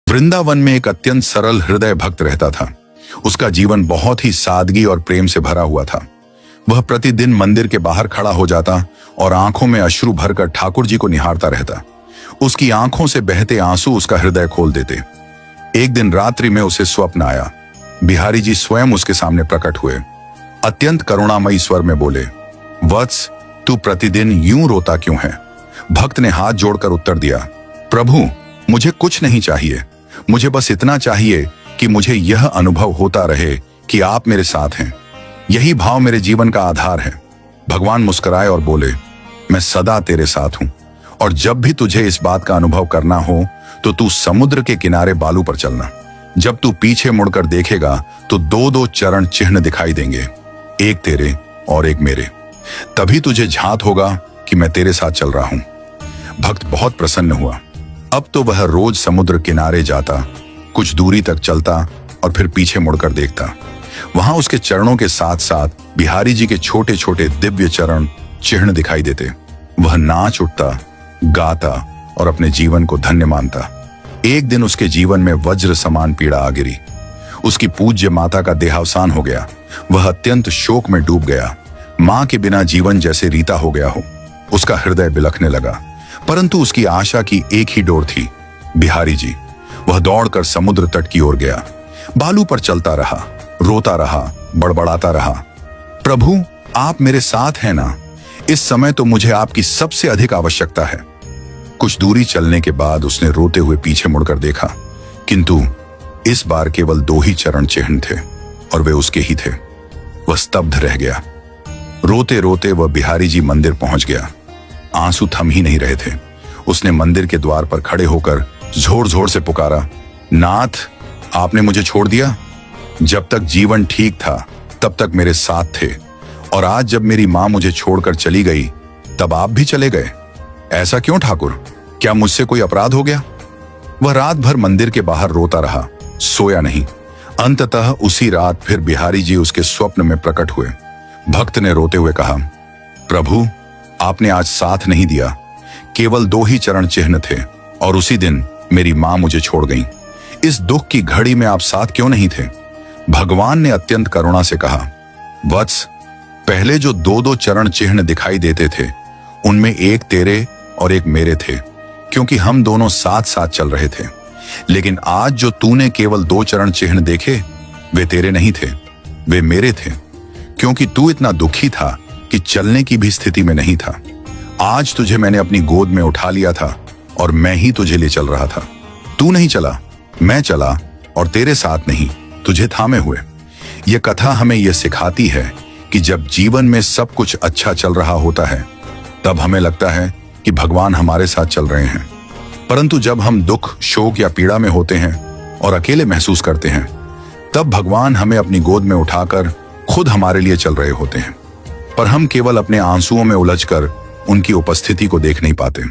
वृंदावन में एक अत्यंत सरल हृदय भक्त रहता था। उसका जीवन बहुत ही सादगी और प्रेम से भरा हुआ था। वह प्रतिदिन मंदिर के बाहर खड़ा हो जाता और आंखों में अश्रु भरकर ठाकुर जी को निहारता रहता। उसकी आंखों से बहते आंसू उसका हृदय खोल देते। एक दिन रात्रि में उसे स्वप्न आया। बिहारी जी स्वयं उसके सामने प्रकट हुए। अत्यंत करुणामयी स्वर में बोले, वत्स, तू प्रतिदिन यूं रोता क्यों है? भक्त ने हाथ जोड़कर उत्तर दिया, प्रभु, मुझे कुछ नहीं चाहिए। मुझे बस इतना चाहिए कि मुझे यह अनुभव होता रहे कि आप मेरे साथ हैं। यही भाव मेरे जीवन का आधार है। भगवान मुस्कुराए और बोले, मैं सदा तेरे साथ हूं, और जब भी तुझे इस बात का अनुभव करना हो तो तू समुद्र के किनारे बालू पर चलना। जब तू पीछे मुड़कर देखेगा तो दो दो चरण चिन्ह दिखाई देंगे, एक तेरे और एक मेरे। तभी तुझे झांत होगा कि मैं तेरे साथ चल रहा हूं। भक्त बहुत प्रसन्न हुआ। अब तो वह रोज समुद्र किनारे जाता, कुछ दूरी तक चलता और फिर पीछे मुड़कर देखता। वहां उसके चरणों के साथ साथ बिहारी जी के छोटे छोटे दिव्य चरण चिन्ह दिखाई देते। वह नाच उठता, गाता और अपने जीवन को धन्य मानता। एक दिन उसके जीवन में वज्र समान पीड़ा आ गिरी। उसकी पूज्य माता का देहावसान हो गया। वह अत्यंत शोक में डूब गया। मां के बिना जीवन जैसे रीता हो गया हो। उसका हृदय बिलखने लगा, परंतु उसकी आशा की एक ही डोर थी, बिहारी जी। वह दौड़कर समुद्र तट की ओर गया। बालू पर चलता रहा, रोता रहा, बड़बड़ाता रहा, प्रभु, आप मेरे साथ हैं ना? इस समय तो मुझे आपकी सबसे अधिक आवश्यकता है। कुछ दूरी चलने के बाद उसने रोते हुए पीछे मुड़कर देखा, किंतु इस बार केवल दो ही चरण चिन्ह थे और वे उसके ही थे। वह स्तब्ध रह गया। रोते रोते वह बिहारी जी मंदिर पहुंच गया। आंसू थम ही नहीं रहे थे। उसने मंदिर के द्वार पर खड़े होकर जोर जोर से पुकारा, नाथ, आपने मुझे छोड़ दिया? जब तक जीवन ठीक था तब तक मेरे साथ थे, और आज जब मेरी मां मुझे छोड़कर चली गई तब आप भी चले गए। ऐसा क्यों ठाकुर? क्या मुझसे कोई अपराध हो गया? वह रात भर मंदिर के बाहर रोता रहा, सोया नहीं। अंततः उसी रात फिर बिहारी जी उसके स्वप्न में प्रकट हुए। भक्त ने रोते हुए कहा, प्रभु, आपने आज साथ नहीं दिया। केवल दो ही चरण चिन्ह थे और उसी दिन मेरी मां मुझे छोड़ गई। इस दुख की घड़ी में आप साथ क्यों नहीं थे? भगवान ने अत्यंत करुणा से कहा, वत्स, पहले जो दो दो चरण चिन्ह दिखाई देते थे उनमें एक तेरे और एक मेरे थे, क्योंकि हम दोनों साथ साथ चल रहे थे। लेकिन आज जो तूने केवल दो चरण चिन्ह देखे वे तेरे नहीं थे, वे मेरे थे, क्योंकि तू इतना दुखी था कि चलने की भी स्थिति में नहीं था। आज तुझे मैंने अपनी गोद में उठा लिया था और मैं ही तुझे ले चल रहा था। तू नहीं चला, मैं चला, और तेरे साथ नहीं, तुझे थामे हुए। यह कथा हमें यह सिखाती है कि जब जीवन में सब कुछ अच्छा चल रहा होता है तब हमें लगता है कि भगवान हमारे साथ चल रहे हैं, परंतु जब हम दुख, शोक या पीड़ा में होते हैं और अकेले महसूस करते हैं तब भगवान हमें अपनी गोद में उठाकर खुद हमारे लिए चल रहे होते हैं, पर हम केवल अपने आंसुओं में उलझकर उनकी उपस्थिति को देख नहीं पाते।